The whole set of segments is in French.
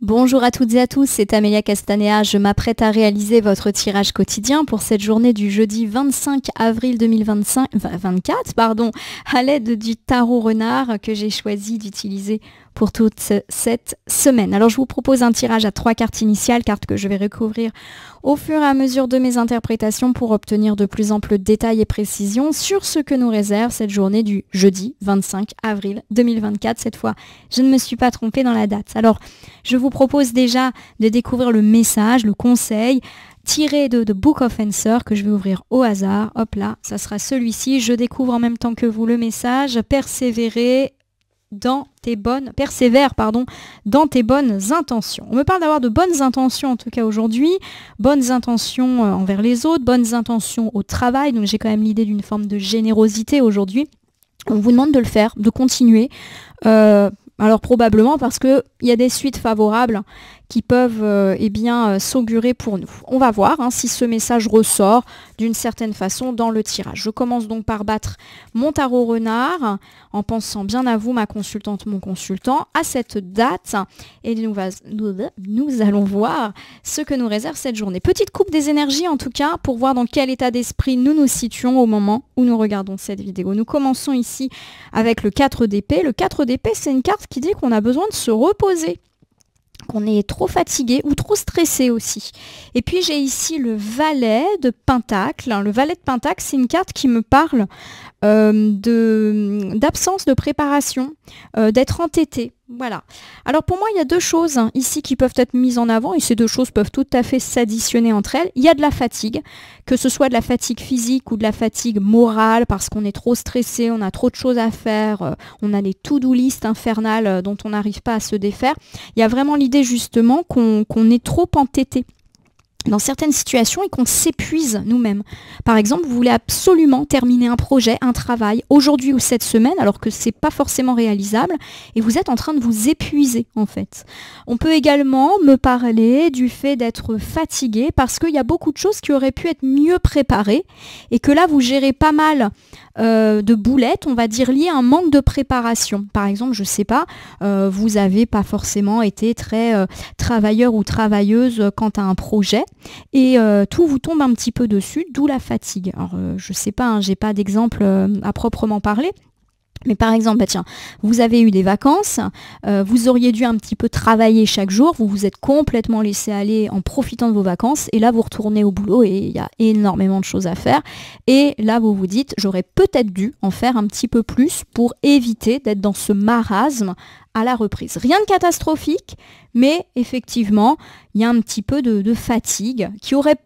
Bonjour à toutes et à tous, c'est Amélia Castanea. Je m'apprête à réaliser votre tirage quotidien pour cette journée du jeudi 25 avril 2024, à l'aide du tarot renard que j'ai choisi d'utiliser pour toute cette semaine. Alors je vous propose un tirage à 3 cartes initiales, cartes que je vais recouvrir au fur et à mesure de mes interprétations pour obtenir de plus amples détails et précisions sur ce que nous réserve cette journée du jeudi 25 avril 2024. Cette fois, je ne me suis pas trompée dans la date. Alors, je vous propose déjà de découvrir le message, le conseil tiré de The Book of Answers que je vais ouvrir au hasard. Hop là, ça sera celui-ci. Je découvre en même temps que vous le message. Persévère dans tes bonnes intentions. On me parle d'avoir de bonnes intentions en tout cas aujourd'hui, bonnes intentions envers les autres, bonnes intentions au travail, donc j'ai quand même l'idée d'une forme de générosité aujourd'hui. On vous demande de le faire, de continuer. Alors probablement parce qu'il y a des suites favorables qui peuvent s'augurer pour nous. On va voir si ce message ressort d'une certaine façon dans le tirage. Je commence donc par battre mon tarot renard en pensant bien à vous, ma consultante, mon consultant, à cette date. Et nous allons voir ce que nous réserve cette journée. Petite coupe des énergies en tout cas pour voir dans quel état d'esprit nous nous situons au moment où nous regardons cette vidéo. Nous commençons ici avec le 4 d'épée. Le 4 d'épée, c'est une carte qui dit qu'on a besoin de se reposer, qu'on est trop fatigué ou trop stressé aussi. Et puis j'ai ici le valet de Pentacle. Le valet de Pentacle, c'est une carte qui me parle d'absence de préparation, d'être entêté. Voilà. Alors pour moi, il y a deux choses ici qui peuvent être mises en avant et ces deux choses peuvent tout à fait s'additionner entre elles. Il y a de la fatigue, que ce soit de la fatigue physique ou de la fatigue morale parce qu'on est trop stressé, on a trop de choses à faire, on a des to-do list infernales dont on n'arrive pas à se défaire. Il y a vraiment l'idée justement qu'on est trop entêté dans certaines situations et qu'on s'épuise nous-mêmes. Par exemple, vous voulez absolument terminer un projet, un travail, aujourd'hui ou cette semaine, alors que c'est pas forcément réalisable, et vous êtes en train de vous épuiser, en fait. On peut également me parler du fait d'être fatigué, parce qu'il y a beaucoup de choses qui auraient pu être mieux préparées, et que là, vous gérez pas mal de boulettes, on va dire, liées à un manque de préparation. Par exemple, je sais pas, vous avez pas forcément été très travailleur ou travailleuse quant à un projet, et tout vous tombe un petit peu dessus, d'où la fatigue. Alors je sais pas, j'ai pas d'exemple à proprement parler. Mais par exemple, vous avez eu des vacances, vous auriez dû un petit peu travailler chaque jour, vous vous êtes complètement laissé aller en profitant de vos vacances, et là vous retournez au boulot et il y a énormément de choses à faire. Et là vous vous dites, j'aurais peut-être dû en faire un petit peu plus pour éviter d'être dans ce marasme à la reprise. Rien de catastrophique, mais effectivement, il y a un petit peu de fatigue qui aurait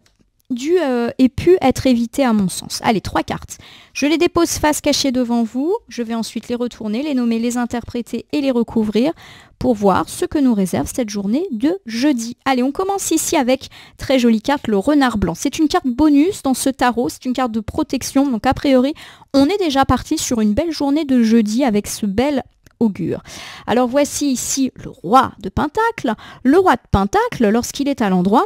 dû et pu être évité à mon sens. Allez, 3 cartes. Je les dépose face cachée devant vous. Je vais ensuite les retourner, les nommer, les interpréter et les recouvrir pour voir ce que nous réserve cette journée de jeudi. Allez, on commence ici avec, très jolie carte, le renard blanc. C'est une carte bonus dans ce tarot, c'est une carte de protection. Donc a priori, on est déjà parti sur une belle journée de jeudi avec ce bel augure. Alors voici ici le roi de Pentacle. Le roi de Pentacle, lorsqu'il est à l'endroit,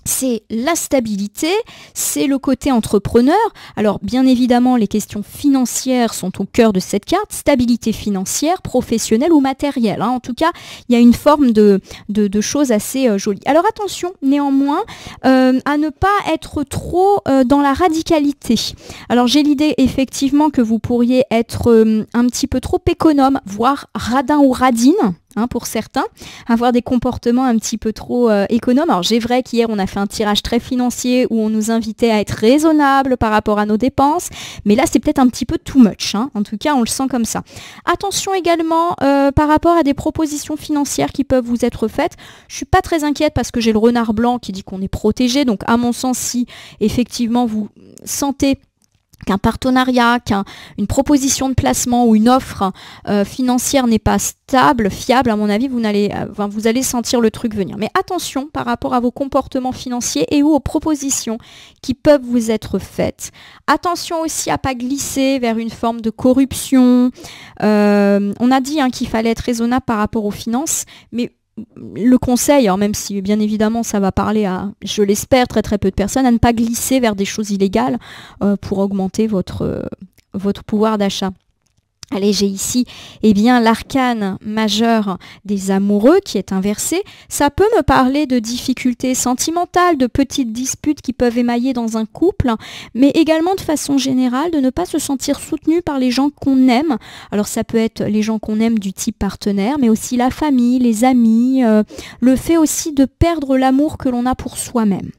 c'est la stabilité, c'est le côté entrepreneur. Alors bien évidemment, les questions financières sont au cœur de cette carte, stabilité financière, professionnelle ou matérielle. En tout cas, il y a une forme de choses assez jolies. Alors attention néanmoins à ne pas être trop dans la radicalité. Alors j'ai l'idée effectivement que vous pourriez être un petit peu trop économe, voire radin ou radine. Pour certains, avoir des comportements un petit peu trop économes. Alors j'ai vrai qu'hier on a fait un tirage très financier où on nous invitait à être raisonnable par rapport à nos dépenses, mais là c'est peut-être un petit peu too much, en tout cas on le sent comme ça. Attention également par rapport à des propositions financières qui peuvent vous être faites. Je suis pas très inquiète parce que j'ai le renard blanc qui dit qu'on est protégé, donc à mon sens si effectivement vous sentez qu'un partenariat, qu'une proposition de placement ou une offre financière n'est pas stable, fiable, à mon avis, vous allez sentir le truc venir. Mais attention par rapport à vos comportements financiers et ou aux propositions qui peuvent vous être faites. Attention aussi à ne pas glisser vers une forme de corruption. On a dit qu'il fallait être raisonnable par rapport aux finances, mais le conseil, alors même si bien évidemment ça va parler à, je l'espère, très très peu de personnes, à ne pas glisser vers des choses illégales pour augmenter votre pouvoir d'achat. Allez, j'ai ici l'arcane majeur des amoureux qui est inversé. Ça peut me parler de difficultés sentimentales, de petites disputes qui peuvent émailler dans un couple, mais également de façon générale de ne pas se sentir soutenu par les gens qu'on aime. Alors ça peut être les gens qu'on aime du type partenaire, mais aussi la famille, les amis, le fait aussi de perdre l'amour que l'on a pour soi-même.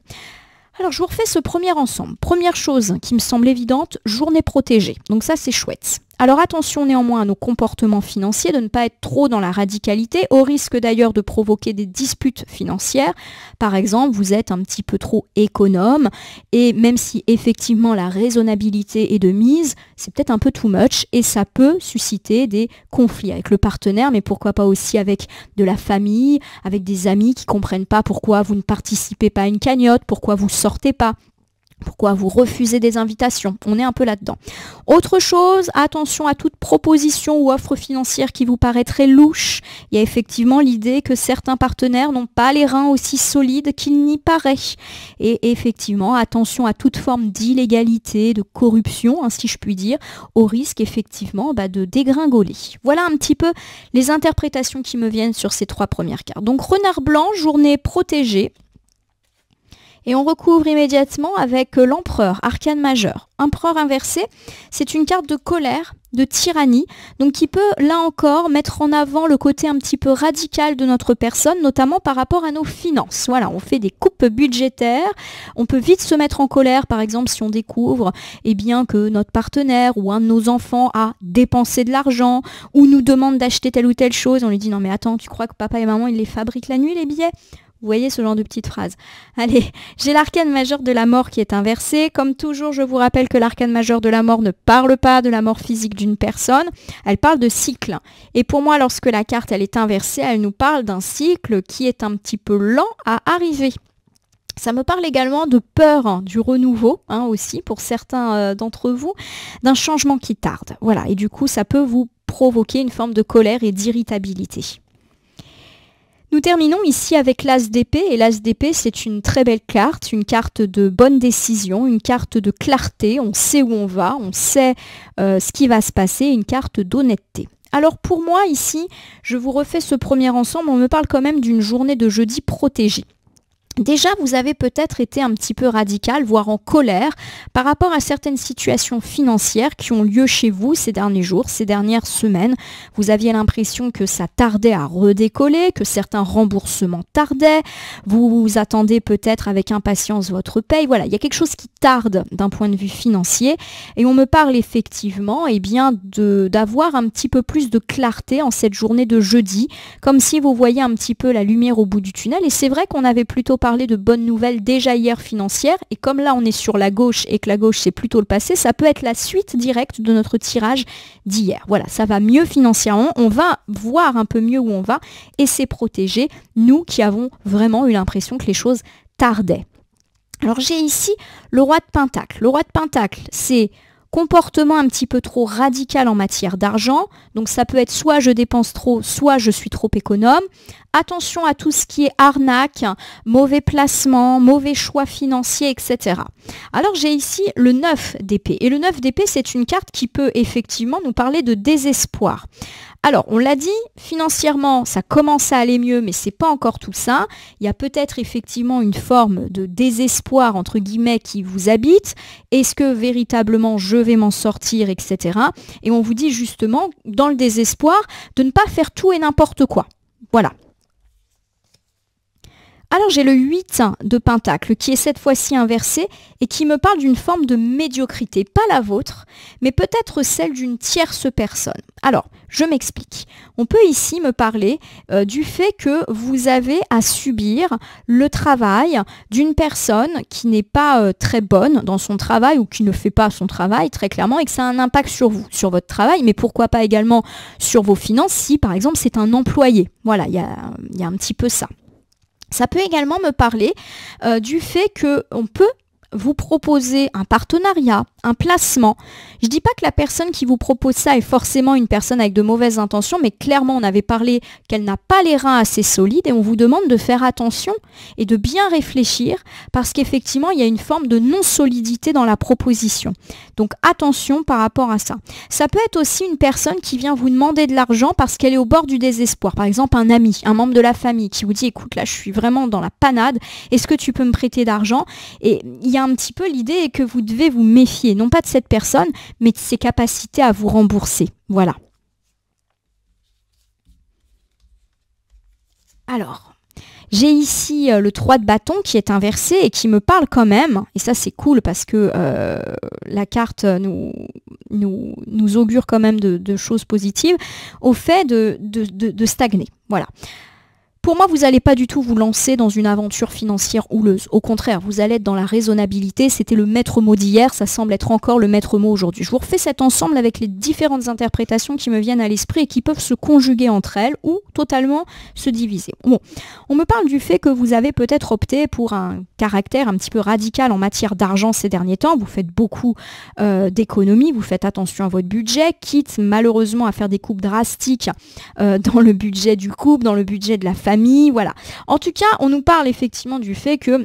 Alors je vous refais ce premier ensemble. Première chose qui me semble évidente, journée protégée. Donc ça c'est chouette. Alors attention néanmoins à nos comportements financiers, de ne pas être trop dans la radicalité, au risque d'ailleurs de provoquer des disputes financières. Par exemple, vous êtes un petit peu trop économe et même si effectivement la raisonnabilité est de mise, c'est peut-être un peu too much et ça peut susciter des conflits avec le partenaire, mais pourquoi pas aussi avec de la famille, avec des amis qui ne comprennent pas pourquoi vous ne participez pas à une cagnotte, pourquoi vous ne sortez pas. Pourquoi vous refusez des invitations? On est un peu là-dedans. Autre chose, attention à toute proposition ou offre financière qui vous paraîtrait louche. Il y a effectivement l'idée que certains partenaires n'ont pas les reins aussi solides qu'il n'y paraît. Et effectivement, attention à toute forme d'illégalité, de corruption, si je puis dire, au risque effectivement de dégringoler. Voilà un petit peu les interprétations qui me viennent sur ces trois premières cartes. Donc renard blanc, journée protégée. Et on recouvre immédiatement avec l'empereur, arcane majeur. Empereur inversé, c'est une carte de colère, de tyrannie, donc qui peut, là encore, mettre en avant le côté un petit peu radical de notre personne, notamment par rapport à nos finances. Voilà, on fait des coupes budgétaires, on peut vite se mettre en colère, par exemple, si on découvre que notre partenaire ou un de nos enfants a dépensé de l'argent, ou nous demande d'acheter telle ou telle chose, on lui dit « Non mais attends, tu crois que papa et maman, ils les fabriquent la nuit, les billets ?» Vous voyez ce genre de petite phrase. Allez, j'ai l'arcane majeur de la mort qui est inversé. Comme toujours, je vous rappelle que l'arcane majeur de la mort ne parle pas de la mort physique d'une personne. Elle parle de cycle. Et pour moi, lorsque la carte elle est inversée, elle nous parle d'un cycle qui est un petit peu lent à arriver. Ça me parle également de peur du renouveau, aussi, pour certains d'entre vous, d'un changement qui tarde. Voilà, et du coup, ça peut vous provoquer une forme de colère et d'irritabilité. Nous terminons ici avec l'As d'épée, et l'As d'épée c'est une très belle carte, une carte de bonne décision, une carte de clarté, on sait où on va, on sait ce qui va se passer, une carte d'honnêteté. Alors pour moi ici, je vous refais ce premier ensemble, on me parle quand même d'une journée de jeudi protégée. Déjà, vous avez peut-être été un petit peu radical, voire en colère, par rapport à certaines situations financières qui ont lieu chez vous ces derniers jours, ces dernières semaines. Vous aviez l'impression que ça tardait à redécoller, que certains remboursements tardaient. Vous vous attendez peut-être avec impatience votre paye. Voilà, il y a quelque chose qui tarde d'un point de vue financier. Et on me parle effectivement d'avoir un petit peu plus de clarté en cette journée de jeudi, comme si vous voyez un petit peu la lumière au bout du tunnel. Et c'est vrai qu'on avait plutôt parler de bonnes nouvelles déjà hier financières et comme là on est sur la gauche et que la gauche c'est plutôt le passé, ça peut être la suite directe de notre tirage d'hier. Voilà, ça va mieux financièrement, on va voir un peu mieux où on va et c'est protégé, nous qui avons vraiment eu l'impression que les choses tardaient. Alors j'ai ici le roi de Pentacle. Le roi de Pentacle, c'est comportement un petit peu trop radical en matière d'argent, donc ça peut être soit je dépense trop, soit je suis trop économe. Attention à tout ce qui est arnaque, mauvais placement, mauvais choix financiers, etc. Alors j'ai ici le 9 d'épée, et le 9 d'épée c'est une carte qui peut effectivement nous parler de désespoir. Alors, on l'a dit, financièrement, ça commence à aller mieux, mais c'est pas encore tout ça. Il y a peut-être effectivement une forme de désespoir, entre guillemets, qui vous habite. Est-ce que véritablement je vais m'en sortir, etc. Et on vous dit justement, dans le désespoir, de ne pas faire tout et n'importe quoi. Voilà. Alors j'ai le 8 de Pentacle qui est cette fois-ci inversé et qui me parle d'une forme de médiocrité, pas la vôtre, mais peut-être celle d'une tierce personne. Alors, je m'explique. On peut ici me parler du fait que vous avez à subir le travail d'une personne qui n'est pas très bonne dans son travail ou qui ne fait pas son travail très clairement et que ça a un impact sur vous, sur votre travail, mais pourquoi pas également sur vos finances si par exemple c'est un employé. Voilà, il y a un petit peu ça. Ça peut également me parler du fait qu'on peut vous proposer un partenariat, un placement. Je ne dis pas que la personne qui vous propose ça est forcément une personne avec de mauvaises intentions, mais clairement on avait parlé qu'elle n'a pas les reins assez solides et on vous demande de faire attention et de bien réfléchir parce qu'effectivement il y a une forme de non-solidité dans la proposition. Donc attention par rapport à ça. Ça peut être aussi une personne qui vient vous demander de l'argent parce qu'elle est au bord du désespoir. Par exemple un ami, un membre de la famille qui vous dit écoute là je suis vraiment dans la panade, est-ce que tu peux me prêter d'argent? Et il y a un petit peu l'idée que vous devez vous méfier, non pas de cette personne, mais de ses capacités à vous rembourser. Voilà. Alors, j'ai ici le 3 de bâton qui est inversé et qui me parle quand même, et ça c'est cool parce que la carte nous augure quand même de choses positives, au fait de stagner. Voilà. Pour moi, vous n'allez pas du tout vous lancer dans une aventure financière houleuse. Au contraire, vous allez être dans la raisonnabilité. C'était le maître mot d'hier, ça semble être encore le maître mot aujourd'hui. Je vous refais cet ensemble avec les différentes interprétations qui me viennent à l'esprit et qui peuvent se conjuguer entre elles ou totalement se diviser. Bon, on me parle du fait que vous avez peut-être opté pour un caractère un petit peu radical en matière d'argent ces derniers temps. Vous faites beaucoup d'économies, vous faites attention à votre budget, quitte malheureusement à faire des coupes drastiques dans le budget du couple, dans le budget de la famille, voilà. En tout cas, on nous parle effectivement du fait que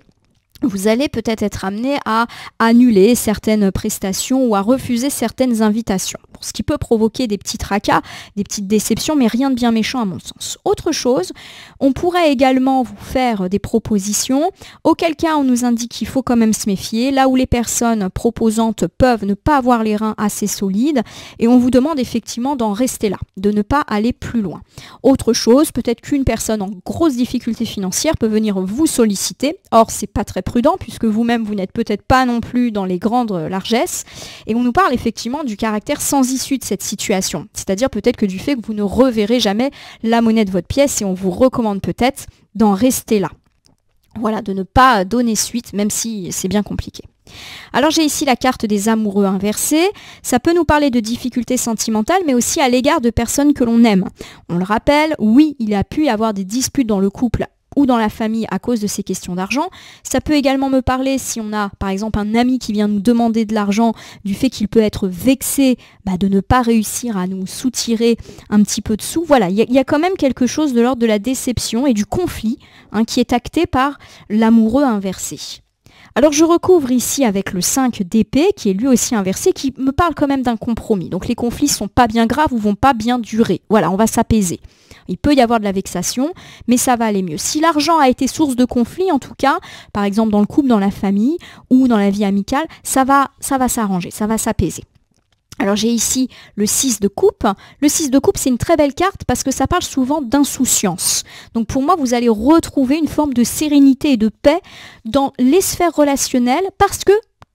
vous allez peut-être être amené à annuler certaines prestations ou à refuser certaines invitations. Ce qui peut provoquer des petits tracas, des petites déceptions, mais rien de bien méchant à mon sens. Autre chose, on pourrait également vous faire des propositions, auquel cas on nous indique qu'il faut quand même se méfier, là où les personnes proposantes peuvent ne pas avoir les reins assez solides, et on vous demande effectivement d'en rester là, de ne pas aller plus loin. Autre chose, peut-être qu'une personne en grosse difficulté financière peut venir vous solliciter, or c'est pas très prudent, puisque vous-même vous n'êtes peut-être pas non plus dans les grandes largesses, et on nous parle effectivement du caractère sans issue de cette situation. C'est-à-dire peut-être que du fait que vous ne reverrez jamais la monnaie de votre pièce et on vous recommande peut-être d'en rester là. Voilà, de ne pas donner suite, même si c'est bien compliqué. Alors j'ai ici la carte des amoureux inversés. Ça peut nous parler de difficultés sentimentales, mais aussi à l'égard de personnes que l'on aime. On le rappelle, oui, il a pu y avoir des disputes dans le couple ou dans la famille à cause de ces questions d'argent. Ça peut également me parler si on a par exemple un ami qui vient nous demander de l'argent, du fait qu'il peut être vexé de ne pas réussir à nous soutirer un petit peu de sous. Voilà, il y a quand même quelque chose de l'ordre de la déception et du conflit qui est acté par l'amoureux inversé. Alors je recouvre ici avec le 5 d'épée qui est lui aussi inversé, qui me parle quand même d'un compromis. Donc les conflits sont pas bien graves ou vont pas bien durer. Voilà, on va s'apaiser. Il peut y avoir de la vexation, mais ça va aller mieux. Si l'argent a été source de conflit, en tout cas, par exemple dans le couple, dans la famille ou dans la vie amicale, ça va s'arranger, ça va s'apaiser. Alors j'ai ici le 6 de coupe. Le 6 de coupe, c'est une très belle carte parce que ça parle souvent d'insouciance. Donc pour moi, vous allez retrouver une forme de sérénité et de paix dans les sphères relationnelles parce que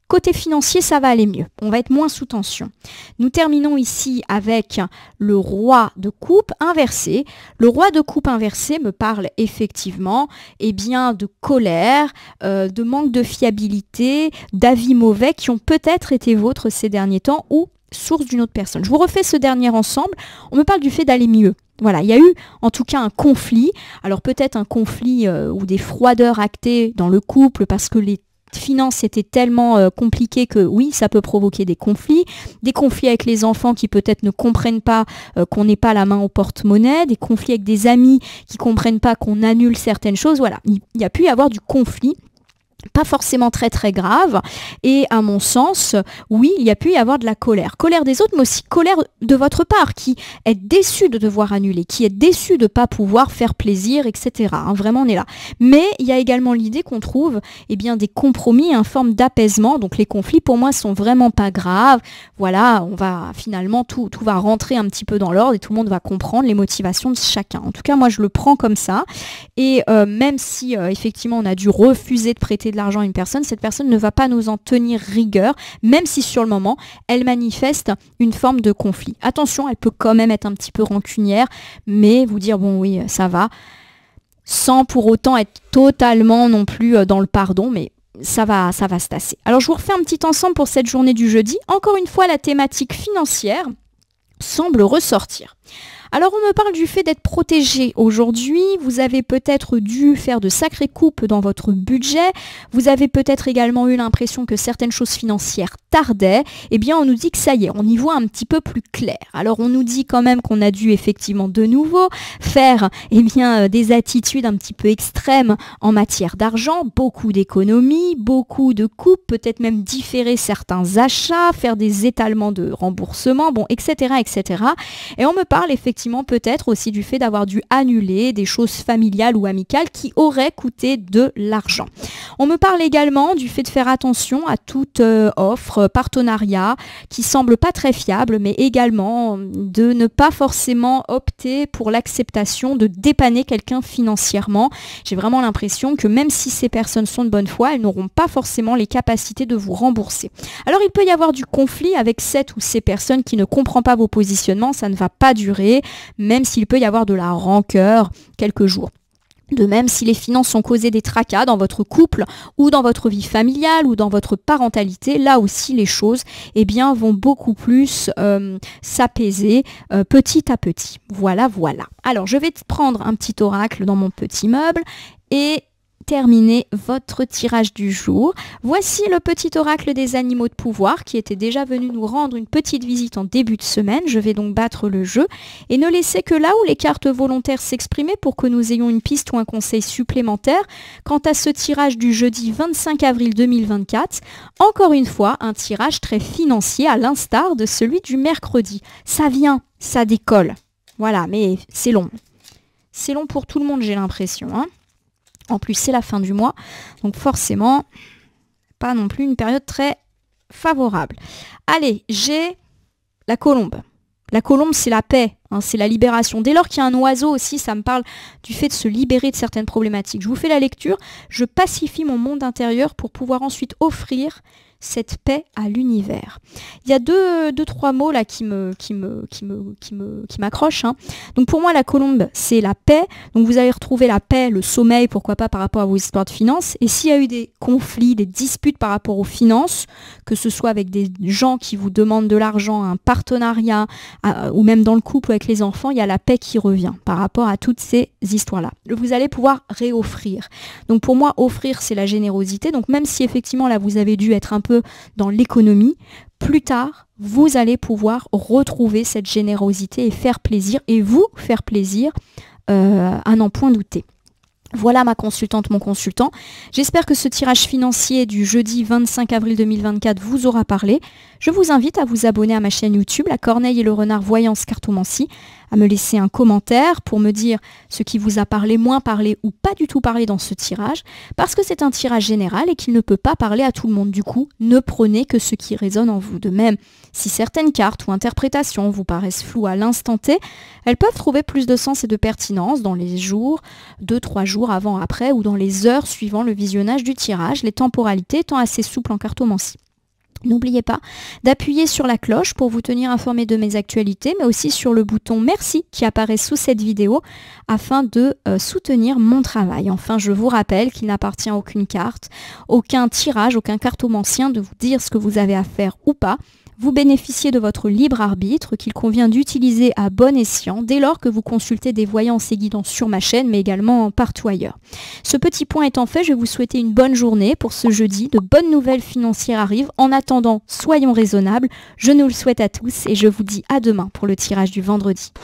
côté financier, ça va aller mieux. On va être moins sous tension. Nous terminons ici avec le roi de coupe inversé. Le roi de coupe inversé me parle effectivement de colère, de manque de fiabilité, d'avis mauvais qui ont peut-être été vôtres ces derniers temps ou source d'une autre personne. Je vous refais ce dernier ensemble. On me parle du fait d'aller mieux. Voilà, il y a eu en tout cas un conflit. Alors peut-être un conflit ou des froideurs actées dans le couple parce que les finances étaient tellement compliquées que oui, ça peut provoquer des conflits avec les enfants qui peut-être ne comprennent pas qu'on n'ait pas la main au porte-monnaie, des conflits avec des amis qui comprennent pas qu'on annule certaines choses. Voilà, il y a pu y avoir du conflit. Pas forcément très très grave et à mon sens, oui, il y a pu y avoir de la colère. Colère des autres, mais aussi colère de votre part qui est déçu de devoir annuler, qui est déçu de ne pas pouvoir faire plaisir, etc. Vraiment, on est là. Mais il y a également l'idée qu'on trouve des compromis, une forme d'apaisement. Donc les conflits, pour moi, sont vraiment pas graves. Voilà, on va finalement, tout va rentrer un petit peu dans l'ordre et tout le monde va comprendre les motivations de chacun. En tout cas, moi, je le prends comme ça. Et même si, effectivement, on a dû refuser de prêter de l'argent à une personne, cette personne ne va pas nous en tenir rigueur, même si sur le moment, elle manifeste une forme de conflit. Attention, elle peut quand même être un petit peu rancunière, mais vous dire, bon oui, ça va, sans pour autant être totalement non plus dans le pardon, mais ça va se tasser. Alors, je vous refais un petit ensemble pour cette journée du jeudi. Encore une fois, la thématique financière semble ressortir. Alors on me parle du fait d'être protégé aujourd'hui, vous avez peut-être dû faire de sacrées coupes dans votre budget, vous avez peut-être également eu l'impression que certaines choses financières tardaient, eh bien on nous dit que ça y est, on y voit un petit peu plus clair. Alors on nous dit quand même qu'on a dû effectivement de nouveau faire des attitudes un petit peu extrêmes en matière d'argent, beaucoup d'économies, beaucoup de coupes, peut-être même différer certains achats, faire des étalements de remboursement, etc., etc. Et on me parle effectivement peut-être aussi du fait d'avoir dû annuler des choses familiales ou amicales qui auraient coûté de l'argent. On me parle également du fait de faire attention à toute offre, partenariat qui semble pas très fiable, mais également de ne pas forcément opter pour l'acceptation de dépanner quelqu'un financièrement. J'ai vraiment l'impression que même si ces personnes sont de bonne foi, elles n'auront pas forcément les capacités de vous rembourser. Alors il peut y avoir du conflit avec cette ou ces personnes qui ne comprennent pas vos positionnements, ça ne va pas durer, même s'il peut y avoir de la rancœur quelques jours. De même, si les finances ont causé des tracas dans votre couple ou dans votre vie familiale ou dans votre parentalité, là aussi les choses vont beaucoup plus s'apaiser petit à petit. Voilà. Alors, je vais prendre un petit oracle dans mon petit meuble et terminer votre tirage du jour. Voici le petit oracle des animaux de pouvoir qui était déjà venu nous rendre une petite visite en début de semaine. Je vais donc battre le jeu et ne laisser que là où les cartes volontaires s'exprimer pour que nous ayons une piste ou un conseil supplémentaire. Quant à ce tirage du jeudi 25 avril 2024, encore une fois, un tirage très financier à l'instar de celui du mercredi. Ça vient, ça décolle. Voilà, mais c'est long. C'est long pour tout le monde, j'ai l'impression, hein. En plus, c'est la fin du mois, donc forcément, pas non plus une période très favorable. Allez, j'ai la colombe. La colombe, c'est la paix, hein, c'est la libération. Dès lors qu'il y a un oiseau aussi, ça me parle du fait de se libérer de certaines problématiques. Je vous fais la lecture, je pacifie mon monde intérieur pour pouvoir ensuite offrir cette paix à l'univers. Il y a deux, trois mots là qui m'accrochent, hein. Donc pour moi, la colombe, c'est la paix. Donc vous allez retrouver la paix, le sommeil, pourquoi pas par rapport à vos histoires de finances. Et s'il y a eu des conflits, des disputes par rapport aux finances, que ce soit avec des gens qui vous demandent de l'argent, un partenariat, ou même dans le couple avec les enfants, il y a la paix qui revient par rapport à toutes ces histoires-là. Vous allez pouvoir réoffrir. Donc pour moi, offrir, c'est la générosité. Donc même si effectivement là, vous avez dû être un peu dans l'économie, plus tard, vous allez pouvoir retrouver cette générosité et faire plaisir, et vous faire plaisir à n'en point douter. Voilà ma consultante, mon consultant. J'espère que ce tirage financier du jeudi 25 avril 2024 vous aura parlé. Je vous invite à vous abonner à ma chaîne YouTube, La Corneille et le Renard Voyance Cartomancie, à me laisser un commentaire pour me dire ce qui vous a parlé, moins parlé ou pas du tout parlé dans ce tirage, parce que c'est un tirage général et qu'il ne peut pas parler à tout le monde. Du coup, ne prenez que ce qui résonne en vous. De même, si certaines cartes ou interprétations vous paraissent floues à l'instant T, elles peuvent trouver plus de sens et de pertinence dans les jours, 2-3 jours avant, après, ou dans les heures suivant le visionnage du tirage, les temporalités étant assez souples en cartomancie. N'oubliez pas d'appuyer sur la cloche pour vous tenir informé de mes actualités, mais aussi sur le bouton merci qui apparaît sous cette vidéo afin de soutenir mon travail. Enfin, je vous rappelle qu'il n'appartient à aucune carte, aucun tirage, aucun cartomancien de vous dire ce que vous avez à faire ou pas. Vous bénéficiez de votre libre arbitre qu'il convient d'utiliser à bon escient dès lors que vous consultez des voyances et guidances sur ma chaîne, mais également partout ailleurs. Ce petit point étant fait, je vais vous souhaiter une bonne journée pour ce jeudi. De bonnes nouvelles financières arrivent. En attendant, soyons raisonnables. Je nous le souhaite à tous et je vous dis à demain pour le tirage du vendredi.